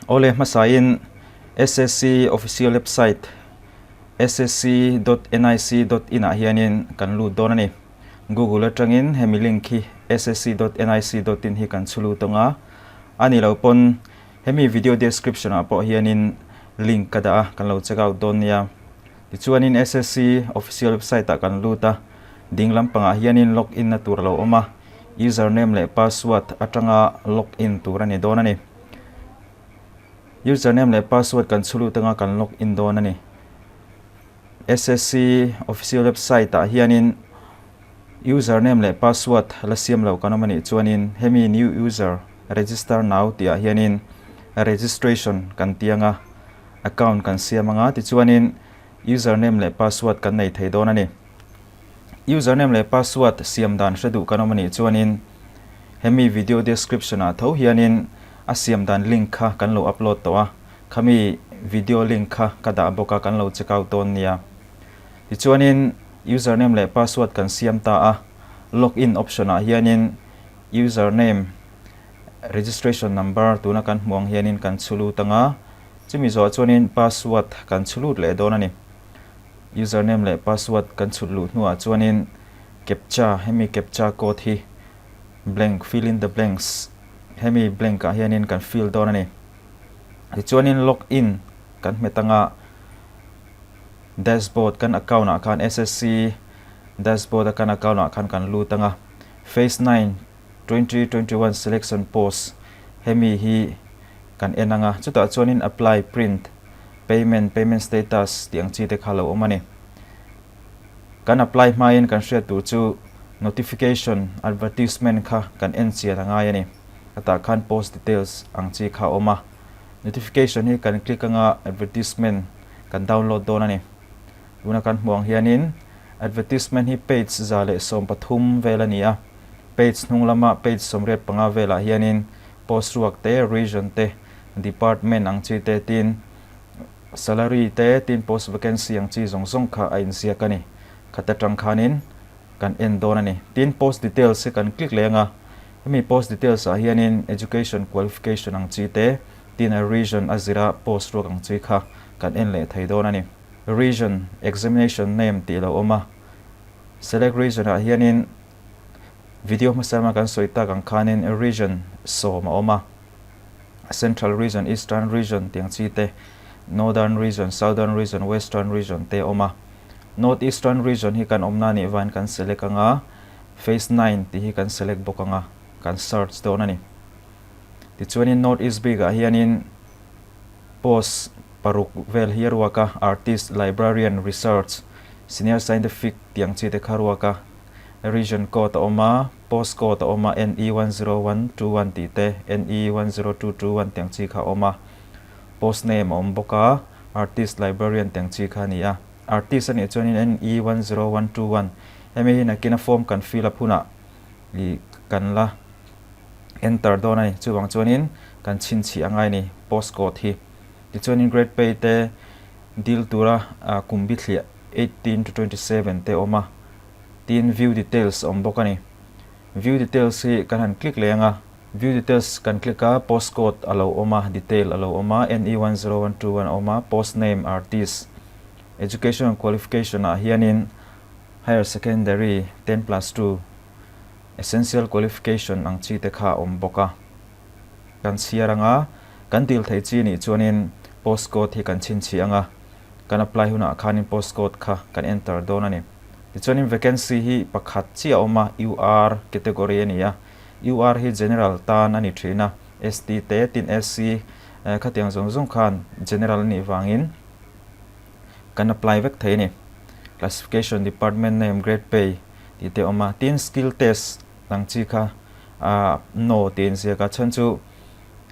Ole masain SSC official website ssc.nic.in a hianin kan lu donani Google atangin hemi link hi ssc.nic.in hi kan chulu tonga ani lo pon hemi video description a po hianin link kada kan lo check out don ya tichuanin SSC official website a kan lu ta dinglam panga hianin login na tur lo oma username le password atanga login turani donani username le password kan chulu tanga kan login donani SSC official website a hianin username le password la siam lo kanomani chuanin hemi new user register now tia hianin registration kan tianga account kan siamanga ti chuanin username le password kan nei thei donani username le password siam dan shadu kanomani chuanin hemi video description a tho hianin a siam dan link kha kan lo upload towa khami video link kha kada boka kan lo check out ton nia tichuanin username le password kan siam ta a login option a hianin username registration number tuna kan muang hianin kan chulu tanga chimi zo chuanin password kan chulu le donani username le password kan chulu nuwa chuanin captcha hemi captcha code hi blank fill in the blanks hemi blank a hianin kan fill donani tichuanin login kan metanga dashboard kan account akan SSC dashboard kan account akan kan lu tanga phase 9 2021 selection post hemi hi kan enanga chuta chuanin apply print payment status tiang chi te khalo omani kan apply main kan share tu chu notification advertisement kha kan en chia anga yani ata kan post details ang chi kha oma notification hi kan click anga advertisement kan download donani una kan muang hianin advertisement hi page zale som pathum velania page nunglama page somret panga vela hianin post ruak te region te department ang chi te tin salary te tin post vacancy ang chi zong kha ain sia kani khata tang khanin kan en donani tin post details se kan click lenga hemi post details a hianin education qualification ang chi te tin a region azira post ruak ang chi kha kan en le thei donani region examination name ti lo oma select region a hianin video masama kan soita kan khanin a region so ma oma central region eastern region tiang chi te northern region southern region western region te oma northeastern region hi kan omna ni van kan select anga phase 9 ti hi kan select bokanga kan search donani ti chuanin northeast big a hianin post paruk vel Hnaruak artist librarian research senior scientific tiang chi te Hnaruak region code oma post code oma NE10121 ti te NE10221 tiang chi kha oma post name om boka artist librarian tiang chi kha nia artist ani chuanin NE10121 hemi hin akina form kan fill up huna i kan la enter donai chuwang chuanin kan chin chi angai ni post code hi ti chuanin grade pay te deal tura kumbi thlia 18 to 27 te oma tin view details om bokani view details hi kan han click lenga view details kan click a post code alo oma detail alo oma NE10121 oma post name artist education qualification a hianin higher secondary 10+2 essential qualification ang chi te kha om boka kan siaranga kan dil thei chi ni chuanin post code hi kan chin chi anga kan apply huna khanin post code kha kan enter donani tichuanin vacancy hi pakhat chi oma UR category ania UR hi general tan ani thina ST te tin SC khatiang zong khan general ni wangin kan apply vek thei ni classification department name grade pay ti te oma tin skill test lang chi kha no tin sia ka chanchu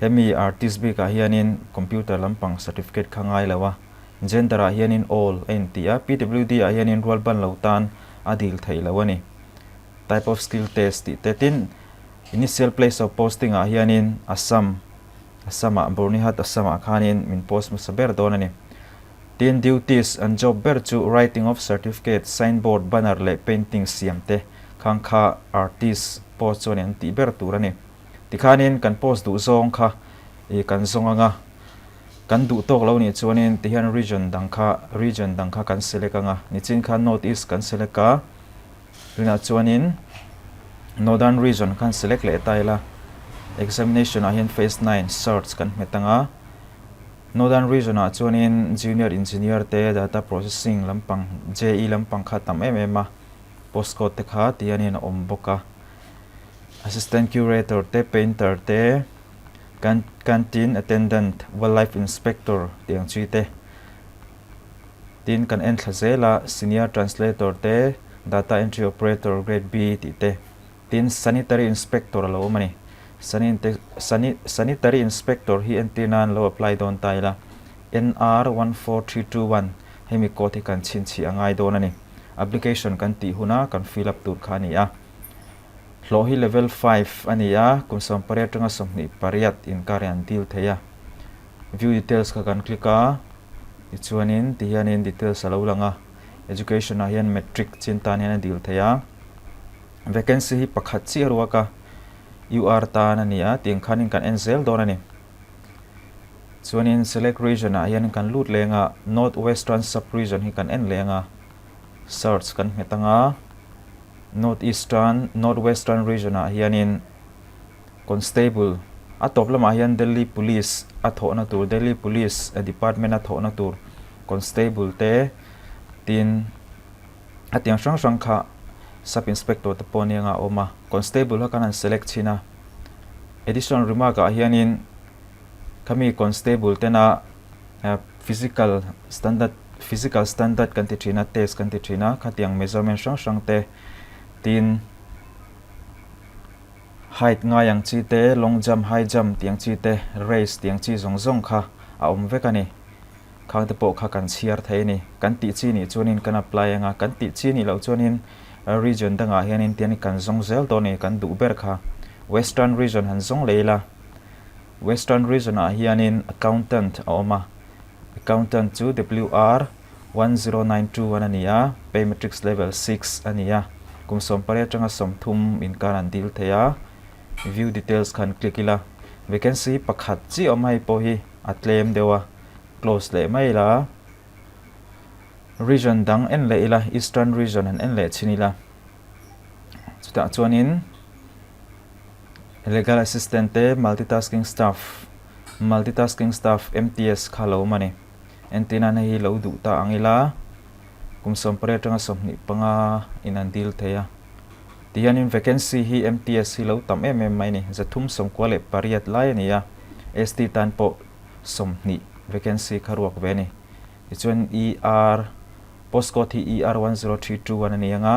hemi artist bi ka hianin computer lampang certificate khangai lawa gender a hianin all NTA PWD a hianin role ban lautan adil thei lawani type of skill test ti tin initial place of posting a hianin Assam Bornihat Assam khanin min post musaber donani tin duties and job ber chu writing of certificate signboard banner le painting siamte khangkha artist post chonen ti ber turani tikhanin kan post du zong kha e kan zonga kan du tok lo ni chuanin tihian region dangkha kan select anga ni chin kha north east kan select ka rina chuanin northern region kan select le taila examination a hian phase 9 search kan metanga northern region a chuanin junior engineer te data processing lampang JE lampang kha tam em a postcode te kha tianin om boka assistant curator te painter te canteen attendant wildlife inspector tiang chi te tin kan en thazela senior translator te data entry operator grade B ti te tin sanitary inspector lo mani sanitary inspector hi entinan lo apply don taila NR 14321 hemi koti kan chin chi angai don ani application kan ti huna kan fill up tur khani a Lohi level 5 ania kumsam pariat tanga somni pariat in karian deal theya view details ka kan click a ichuanin tihianin details alo langa education a hian metric chintan hian deal theya vacancy hi pakhat chi arwaka UR tan ania ting khanin kan enzel don ani chuanin select region a hian kan lut lenga northwestern sub region hi kan en lenga search kan metanga northwestern region a hianin constable atop lama hian Delhi police athona tur Delhi police department athona tur constable te tin atiang sang kha sub inspector te ponianga oma constable ha kanan select china additional remark a hianin kami constable tena physical standard kan ti thina test kan ti thina khatiang measurement sang te tin height nga yang chi te long jump high jump tiang chi te race tiang chi zong kha a vekani khang te po kha kan chiar theini kan ti chi ni chuanin kan apply anga kan ti chi ni lo chuanin region danga hianin tiani kan zong zel to ni kan du ber kha western region han zong leila western region a hianin accountant oma accountant to WR 10921 ania pay matrix level 6 ania kumsom pare tanga somthum in karan deal theya view details khan click ila vacancy pakhat chi omai po hi atlem dewa close le maila region dang en le ila eastern region en le chinila chuta chuanin legal assistant te multitasking staff MTS khalo mani entina na hi lo du ta angila kumsom pare tanga somni panga inan deal theya tianin vacancy hi MTS hi lo tam mai ni zathum som kwale pariat lai ania ST tan po somni vacancy kharuak ve ni ichon ER postcode hi ER 10321 ania nga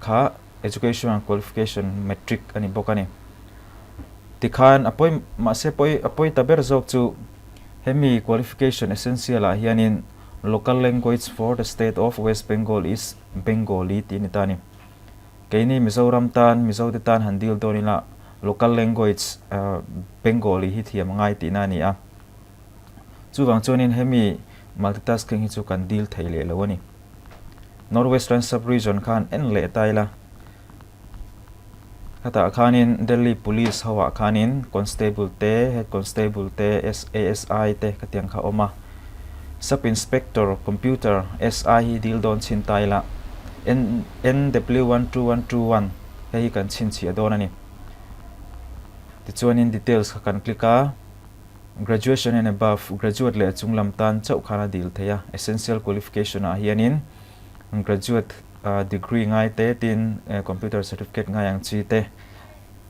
kha education and qualification metric ani bokani tikhan apoi taber jok chu hemi qualification essential a hianin local language for the state of West Bengal is Bengali tinitani keini Mizoram tan handil donila local language Bengali hi thiam ngai tinani a chuwang chonin hemi multitasking hi chu kan deal theile lawani northwestern sub region khan en le taila kata khanin Delhi police hawa khanin constable te head constable te ASI te katiang kha oma sub inspector computer SI hi deal don chin taila NW12121 hi kan chin chi adon ani tichuanin details kha kan click graduation and above graduate le chunglam tan chau khana deal theya essential qualification a hianin graduate degree ngai te tin computer certificate ngai ang chi te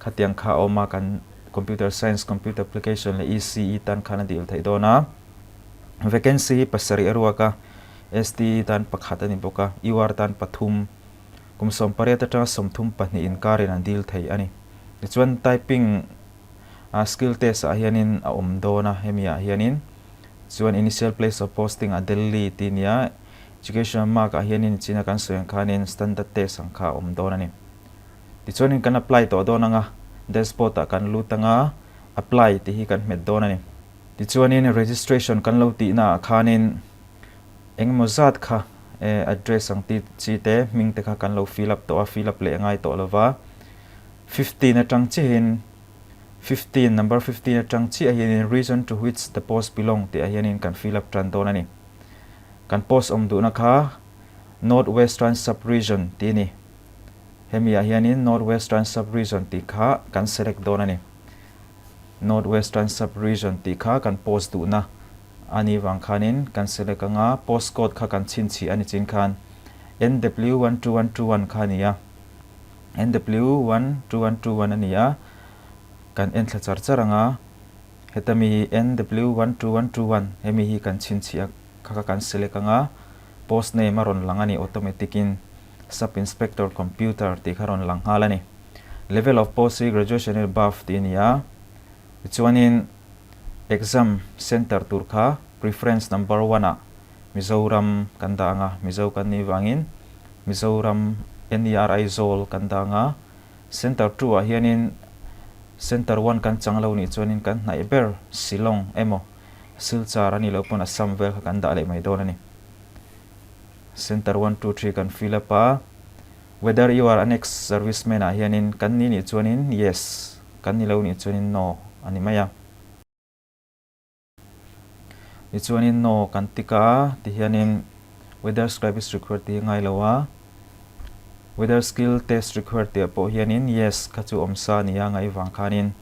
khatiang kha oma kan computer science computer application le ECE tan khana deal thei dona vacancy pasari arwaka ST tan pakhat ani boka UR tan pathum kumsom pareta ta somthum pani in karin an deal thei ani chuan typing skill test a hianin a dona hemia hianin chuan initial place of posting a Delhi tinia education mark a hianin china kan soeng khanin standard test ang kha dona ni tichuanin kan apply to dona nga dashboard a kan lutanga apply ti hi kan met dona ni tichuanin registration kan lo ti na khanin engmozat kha address ang ti chi te ming te kha kan lo fill up le ngai to lova 15 atang chi hin 15 number 15 atang chi a hianin region to which the post belong ti a hianin kan fill up tran don ani kan post du na kha northwestern sub-region ti ni hemi a hianin northwestern sub-region ti kha kan select don ani northwestern sub-region ti kha kan post du na ani wang khanin kan select anga postcode kha kan chin chi ani chin khan NW12121 khania NW12121 ania kan enthla charanga hetami NW12121 hemi hi kan chin chi kha kan select anga post name aron langani automatic in sub inspector computer ti kharon lang halani level of post graduation above ti nia chuanin exam center turkha preference number 1 a Mizoram kandanga Mizo kan ni wangin Mizoram NERI zol kandanga center 2 a hianin center 1 kan changlo ni chuanin kan naiber Silong emo Silchar ani lo pon Assam vel kan da le mai don ani center 1 2 3 kan fill up a whether you are an ex serviceman a hianin kan ni chuanin yes kan ni lo ni chuanin no ani maya ni chuanin no kan tika ti hianin whether scribe is required ti ngai lowa whether skill test required ti po hianin yes kha chu omsa nia ngai wang khanin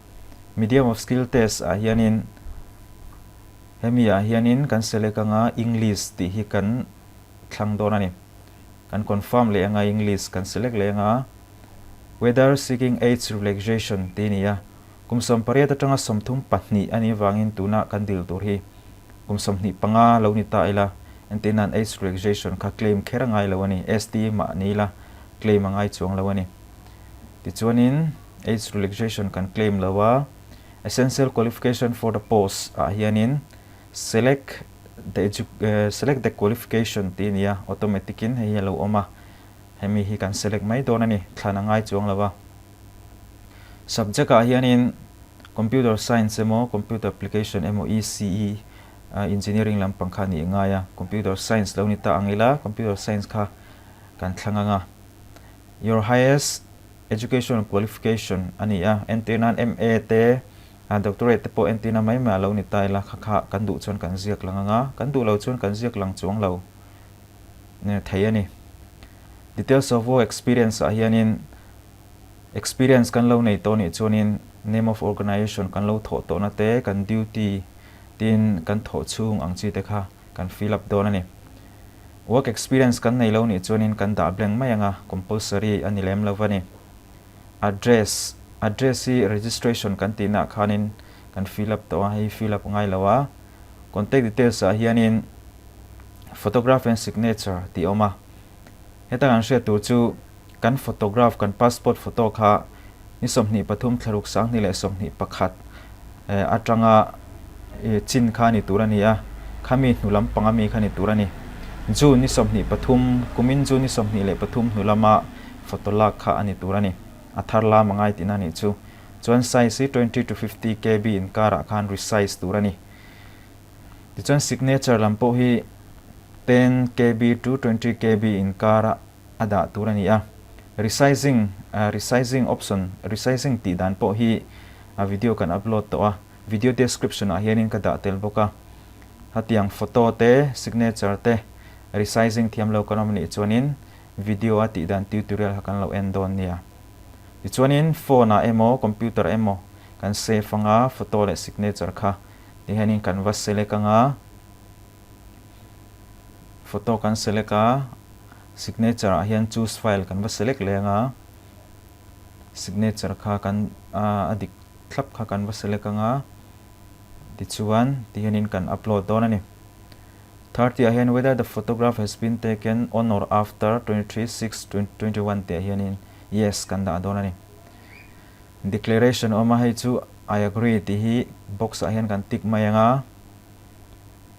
medium of skill test a hianin hemi a hianin kan select anga English ti hi kan thlang don ani kan confirm le anga English kan select le anga whether seeking age relaxation ti nia kumsom pariat atanga somthum patni ani wangin tuna kan dil tur hi kumsom ni panga lo ni ta ila antenan age relaxation kha claim khera ngai lo ani ST ma ni la claim angai chuang lo ani ti chuanin age relaxation kan claim lawa essential qualification for the post a hianin select the qualification ti nia automatic in hei lo oma hemi hi kan select mai don ani thlana ngai chuang lawa subject a hianin computer science emo computer application emo ECE engineering lampang kha ni ngaya computer science lo ni ta angila computer science kha kan thlanga nga your highest education qualification ania entenan MA te doctorate te po entina mai ma lo ni ta ila kha kan du chon kan ziak langa nga kan du lo chon kan ziak lang chuang lo ne thai ani details of work experience a hianin experience kan lo nei to ni chonin name of organization kan lo tho to na te kan duty tin kan tho chung ang chi te kha kan fill up don ani work experience kan nei lo ni chonin kan da blank mai anga compulsory ani lem lo wani address hi registration kan tina khanin kan fill up to hi fill up ngai lawa contact details a hianin photograph and signature ti oma heta kan she tu chu kan photograph kan passport photo kha ni somni pathum tharuk sang ni le somni pakhat atanga chin kha ni turania khami nulam pangami khani turani ju ni somni pathum kumin ju ni somni le pathum nulama photolak kha ani turani atharla mangai tinani chu chuan size 20 to 50 kb in kara khan resize turani ti chuan signature lampo hi 10 kb to 20 kb in kara ada turani a resizing option resizing ti dan po hi a video kan upload to a video description a hianin ka da tel boka hatiang photo te signature te resizing thiam lo kanom ni chuanin video ati dan tutorial hakan lo endon nia ti chuanin phone a emo computer emo kan save anga photo le signature kha ti hianin canvas select anga photo kan select a signature a hian choose file kan va select le anga signature kha kan adik thlap kha kan va select anga ti chuan ti hianin kan upload don ani 30 a hian whether the photograph has been taken on or after 23/6/2021 te hianin yes kan da don ani declaration oma hai chu I agree ti hi box a hian kan tik mai anga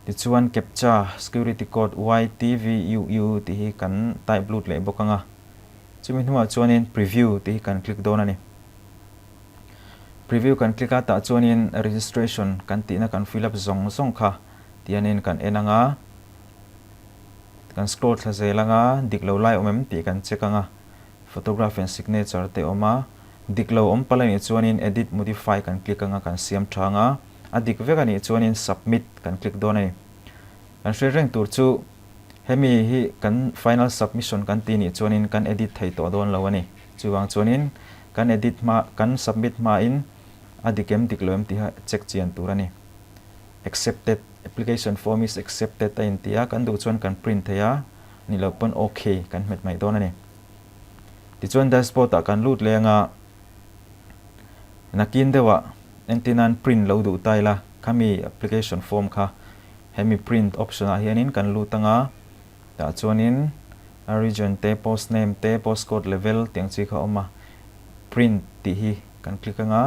ti chuan captcha security code YTVUU ti hi kan type lut le bokanga chumi hnuah chuanin preview ti hi kan click don ani preview kan click ata chuanin registration kan tina kan fill up zong kha tianin kan enanga kan scroll thlazelanga diklo lai omem ti kan check anga photograph and signature te oma diklo om palani chuanin edit modify kan click anga kan siam thanga adik vekani chuanin submit kan click don ani kan reng tur chu hemi hi kan final submission kan ti ni chuanin kan edit thei to don lo ani chuwang chuanin kan edit ma kan submit ma in adikem diklo em ti ha check chian tur ani accepted application form is accepted ta in tia kan du chuan kan print theya ni lo pon okay kan met mai don ani ti chuan dashboard ta kan lut lenga nakin dewa entinan print lo du taila kami application form kha hemi print option a hianin kan lutanga ta chuanin region te post name te postcode level tiangchi kha oma print ti hi kan click anga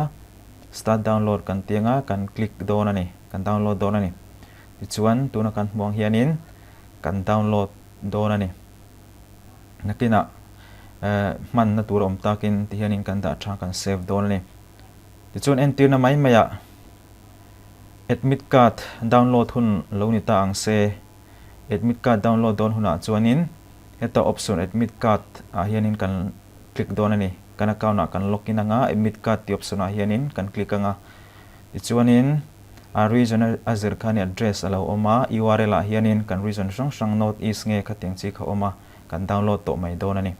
start download kan tianga kan click don ani kan download don ani ti chuan tuna kan hmuang hianin kan download don ani nakina man na tur om takin ti hianin kan da tha kan save don ani ti chuan enter na mai maya admit card download hun lo ni ta ang se admit card download don huna chuanin heta option admit card a hianin kan click don ani kan account na kan login anga admit card ti option a hianin kan click anga ti chuanin a region azir khani address alo oma url a hianin kan region sang sang north east nge khating chi kha oma kan download to mai don ani